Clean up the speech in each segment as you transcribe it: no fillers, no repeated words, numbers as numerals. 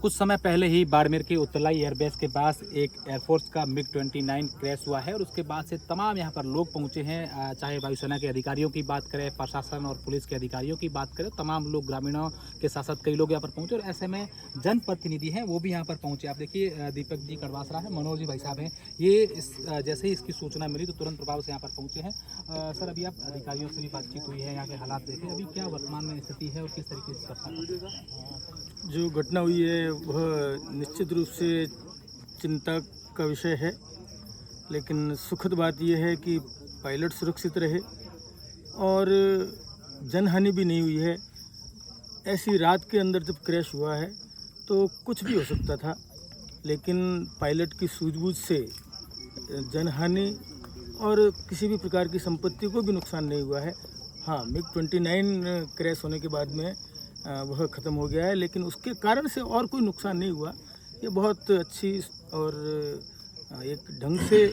कुछ समय पहले ही बाड़मेर के उत्तरलाई एयरबेस के पास एक एयरफोर्स का MiG-29 क्रैश हुआ है और उसके बाद से तमाम यहाँ पर लोग पहुँचे हैं। चाहे वायुसेना के अधिकारियों की बात करें, प्रशासन और पुलिस के अधिकारियों की बात करें, तमाम लोग ग्रामीणों के साथ साथ कई लोग यहाँ पर पहुँचे और ऐसे में जनप्रतिनिधि हैं वो भी यहाँ पर पहुँचे। आप देखिए दीपक जी कड़वासरा है, मनोज जी भाई साहब हैं, ये जैसे ही इसकी सूचना मिली तो तुरंत प्रभाव से यहाँ पर पहुँचे हैं। सर, अभी आप अधिकारियों से भी बातचीत हुई है, यहाँ के हालात देखें, अभी क्या वर्तमान में स्थिति है और किस तरीके से करता जो घटना हुई है वह निश्चित रूप से चिंता का विषय है, लेकिन सुखद बात यह है कि पायलट सुरक्षित रहे और जनहानि भी नहीं हुई है। ऐसी रात के अंदर जब क्रैश हुआ है तो कुछ भी हो सकता था, लेकिन पायलट की सूझबूझ से जनहानि और किसी भी प्रकार की संपत्ति को भी नुकसान नहीं हुआ है। हाँ, MiG-29 क्रैश होने के बाद में वह ख़त्म हो गया है, लेकिन उसके कारण से और कोई नुकसान नहीं हुआ। ये बहुत अच्छी और एक ढंग से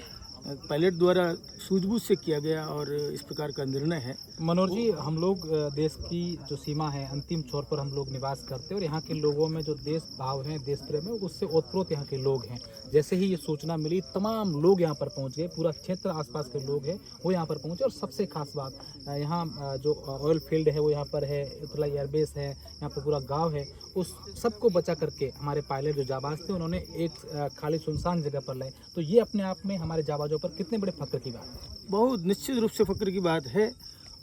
पायलट द्वारा सूझबूझ से किया गया और इस प्रकार का निर्णय है। मनोज जी, हम लोग देश की जो सीमा है अंतिम छोर पर हम लोग निवास करते हैं और यहाँ के लोगों में जो देश भाव है, देश प्रेम है, उससे ओतप्रोत यहाँ के लोग हैं। जैसे ही ये सूचना मिली तमाम लोग यहाँ पर पहुँच गए, पूरा क्षेत्र आसपास के लोग हैं वो यहाँ पर पहुँचे। और सबसे खास बात, यहाँ जो ऑयल फील्ड है वो यहाँ पर है, उत्तरलाई एयरबेस है, यहाँ पर पूरा गाँव है, उस सबको बचा करके हमारे पायलट जो जाबाज थे उन्होंने एक खाली सुनसान जगह पर लाए। तो ये अपने आप में हमारे जाबाजों पर कितने बड़े फख्र की बात है। बहुत निश्चित रूप से फ़ख्र की बात है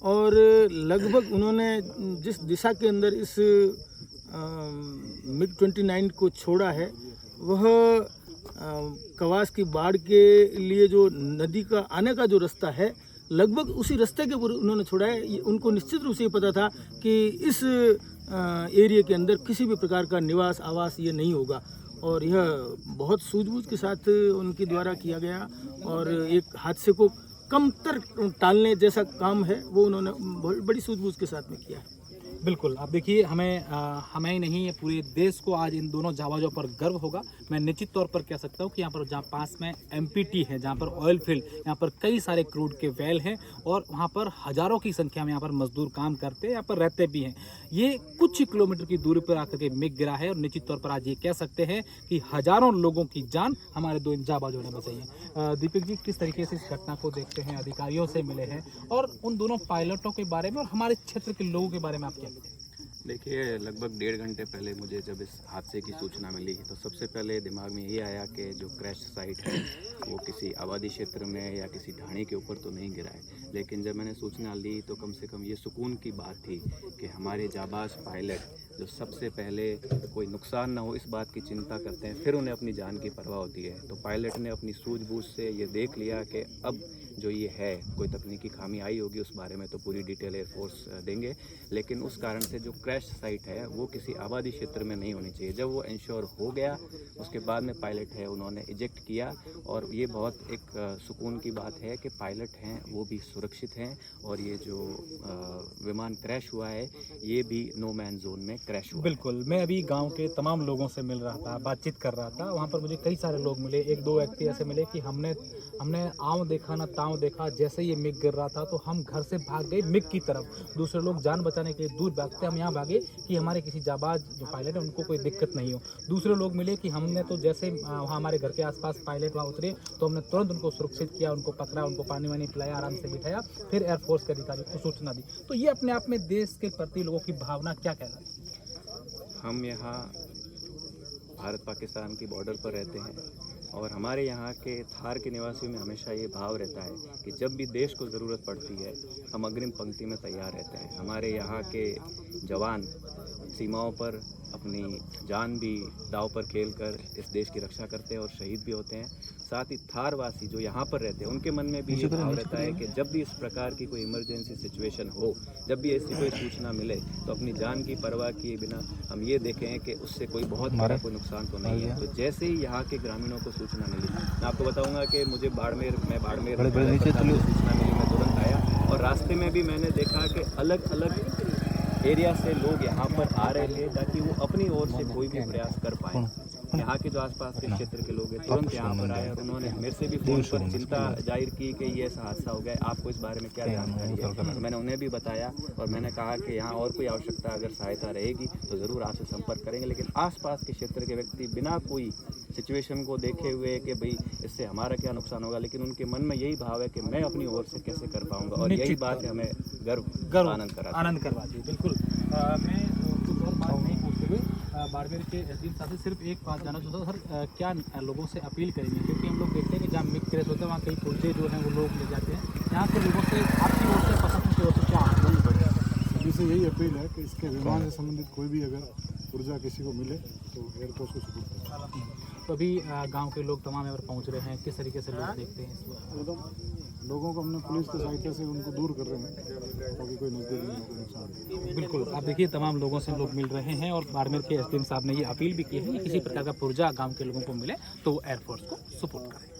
और लगभग उन्होंने जिस दिशा के अंदर इस MiG-29 को छोड़ा है वह कवास की बाढ़ के लिए जो नदी का आने का जो रास्ता है लगभग उसी रास्ते के ऊपर उन्होंने छोड़ा है। उनको निश्चित रूप से ये पता था कि इस एरिया के अंदर किसी भी प्रकार का निवास आवास ये नहीं होगा और यह बहुत सूझबूझ के साथ उनके द्वारा किया गया और एक हादसे को कमतर टालने जैसा काम है वो उन्होंने बहुत बड़ी सूझबूझ के साथ में किया है। बिल्कुल, आप देखिए हमें ही नहीं पूरे देश को आज इन दोनों जाबाजों पर गर्व होगा। मैं निश्चित तौर पर कह सकता हूँ कि यहाँ पर जहाँ पास में MPT है, जहाँ पर ऑयल फील्ड, यहाँ पर कई सारे क्रूड के वेल हैं और वहाँ पर हज़ारों की संख्या में यहाँ पर मजदूर काम करते हैं, यहाँ पर रहते भी हैं। ये कुछ ही किलोमीटर की दूरी पर आकर के MiG गिरा है और निश्चित तौर पर आज ये कह सकते हैं कि हज़ारों लोगों की जान हमारे दो इन जाबाजों ने बचाई है। दीपक जी, किस तरीके से इस घटना को देखते हैं, अधिकारियों से मिले हैं और उन दोनों पायलटों के बारे में और हमारे क्षेत्र के लोगों के बारे में आप क्या कहते हैं? देखिए, लगभग 1.5 घंटे पहले मुझे जब इस हादसे की सूचना मिली तो सबसे पहले दिमाग में ये आया कि जो क्रैश साइट है वो किसी आबादी क्षेत्र में या किसी ढाणी के ऊपर तो नहीं गिरा है। लेकिन जब मैंने सूचना ली तो कम से कम ये सुकून की बात थी कि हमारे जाबाज पायलट जो सबसे पहले कोई नुकसान ना हो इस बात की चिंता करते हैं, फिर उन्हें अपनी जान की परवाह होती है। तो पायलट ने अपनी सूझबूझ से ये देख लिया कि अब जो ये है कोई तकनीकी खामी आई होगी, उस बारे में तो पूरी डिटेल एयरफोर्स देंगे, लेकिन उस कारण से जो क्रैश साइट है वो किसी आबादी क्षेत्र में नहीं होनी चाहिए। जब वो इंश्योर हो गया उसके बाद में पायलट है उन्होंने इजेक्ट किया और ये बहुत एक सुकून की बात है कि पायलट हैं वो भी सुरक्षित हैं और ये जो विमान क्रैश हुआ है ये भी नो मैन जोन में क्रैश हुआ। बिल्कुल, मैं अभी गांव के तमाम लोगों से मिल रहा था, बातचीत कर रहा था। वहाँ पर मुझे कई सारे लोग मिले, एक दो व्यक्ति ऐसे मिले कि हमने आँव देखा ना ताँव देखा, जैसे ये MiG गिर रहा था तो हम घर से भाग गए MiG की तरफ। दूसरे लोग जान बचाने के लिए दूर भागते, हम यहाँ भागे कि हमारे किसी जाबाज जो पायलट है उनको कोई दिक्कत नहीं हो। दूसरे लोग मिले कि हमने तो जैसे वहाँ हमारे घर के आसपास पायलट वहाँ उतरे तो हमने तुरंत उनको सुरक्षित किया, उनको पकड़ा, उनको पानी वानी पिलाया, आराम से बिठाया, फिर एयरफोर्स के अधिकारी को सूचना दी। तो ये अपने आप में देश के प्रति लोगों की भावना क्या कहना है? हम यहाँ भारत पाकिस्तान की बॉर्डर पर रहते हैं और हमारे यहाँ के थार के निवासियों में हमेशा ये भाव रहता है कि जब भी देश को ज़रूरत पड़ती है हम अग्रिम पंक्ति में तैयार रहते हैं। हमारे यहाँ के जवान सीमाओं पर अपनी जान भी दांव पर खेलकर इस देश की रक्षा करते हैं और शहीद भी होते हैं। साथ ही थारवासी जो यहाँ पर रहते हैं उनके मन में भी ये भाव रहता है कि जब भी इस प्रकार की कोई इमरजेंसी सिचुएशन हो, जब भी ऐसी कोई सूचना मिले तो अपनी जान की परवाह किए बिना हम ये देखें कि उससे कोई बहुत बड़ा कोई नुकसान तो नहीं है। तो जैसे ही यहाँ के ग्रामीणों को सूचना मिली, मैं आपको बताऊँगा कि मुझे बाड़मेर सूचना मिली, मैं तुरंत आया और रास्ते में भी मैंने देखा कि अलग अलग एरिया से लोग यहाँ पर आ रहे थे ताकि वो अपनी ओर से कोई भी प्रयास कर पाए। यहाँ के जो आसपास के क्षेत्र के लोग हैं तुरंत यहाँ पर आए और उन्होंने मेरे से भी फ़ोन पर चिंता जाहिर की कि ये ऐसा हादसा हो गया, आपको इस बारे में क्या जानकारी है। तो मैंने उन्हें भी बताया और मैंने कहा कि यहाँ और कोई आवश्यकता अगर सहायता रहेगी तो ज़रूर आपसे संपर्क करेंगे, लेकिन आसपास के क्षेत्र के व्यक्ति बिना कोई सिचुएशन को देखे हुए कि भाई इससे हमारा क्या नुकसान होगा, लेकिन उनके मन में यही भाव है कि मैं अपनी ओर से कैसे कर पाऊंगा, और यही बात हमें गर्व आनंद कराती है। बिल्कुल मैं कुछ और बात नहीं पूछते हुए बाड़मेर के एसडीएम साहब से सिर्फ एक बात जानना चाहता हूँ सर, क्या लोगों से अपील करेंगे, क्योंकि हम लोग देखते हैं कि जहाँ मिक्स क्रेश होते हैं वहाँ कई पुर्जे जो हैं वो लोग ले जाते हैं, यहाँ के लोगों से आपकी ओर से प्रशासन की ओर से क्या आंदोलन बढ़ेगा? सभी से यही अपील है कि इसके विमान से संबंधित कोई भी अगर ऊर्जा किसी को मिले तो एयरफोर्स को सपोर्ट करें। तो अभी गांव के लोग तमाम यहाँ पर पहुँच रहे हैं, किस तरीके से लोग देखते हैं इसको? एकदम लोगों को हमने पुलिस की सहायता से उनको दूर कर रहे हैं ताकि कोई नज़दीक में उनको नुकसान हो। बिल्कुल, आप देखिए तमाम लोगों से लोग मिल रहे हैं और बाड़मेर के एसडीएम साहब ने ये अपील भी की है कि किसी प्रकार का पुर्जा गांव के लोगों को मिले तो वो एयरफोर्स को सपोर्ट करें।